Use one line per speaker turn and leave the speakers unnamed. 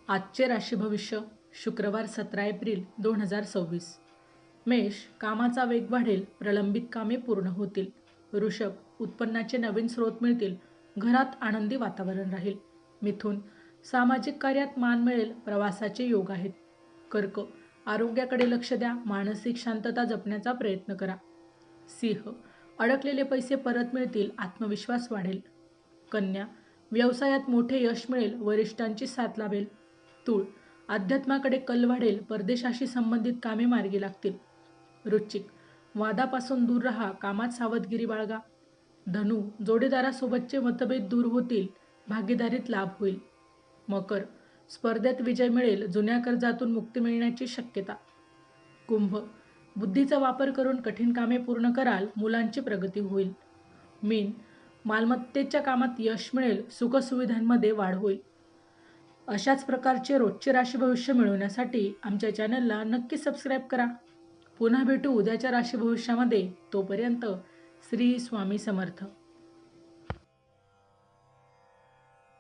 आजचे राशी भविष्य शुक्रवार 17 एप्रिल 2026. मेष, कामाचा वेग वाढेल, प्रलंबित कामे पूर्ण होतील. वृषभ, उत्पन्नाचे नवीन स्रोत मिळतील, घरात आनंदी वातावरण राहील. मिथुन, सामाजिक कार्यात मान मिळेल, प्रवासाचे योग आहेत. कर्क, आरोग्याकडे लक्ष द्या, मानसिक शांतता जपण्याचा प्रयत्न करा. सिंह, अडकलेले पैसे परत मिळतील, आत्मविश्वास वाढेल. कन्या, व्यवसायात मोठे यश मिळेल, वरिष्ठांची साथ लाभेल. तूळ, अध्यात्माकडे कल वाढेल, परदेशाशी संबंधित कामे मार्गी लागतील. वृश्चिक, वादापासून दूर राहा, कामात सावधगिरी बाळगा. धनु, जोडीदारासोबतचे मतभेद दूर होतील, भागीदारीत लाभ होईल. मकर, स्पर्धेत विजय मिळेल, जुन्या कर्जातून मुक्ती मिळण्याची शक्यता. कुंभ, बुद्धीचा वापर करून कठीण कामे पूर्ण कराल, मुलांची प्रगती होईल. मीन, मालमत्तेच्या कामात यश मिळेल, सुखसुविधांमध्ये वाढ होईल. अशाच प्रकारचे रोजचे राशी भविष्य मिळवण्यासाठी आमच्या चॅनलला नक्की सबस्क्राईब करा. पुन्हा भेटू उद्याच्या राशी भविष्यामध्ये. तोपर्यंत श्री स्वामी समर्थ.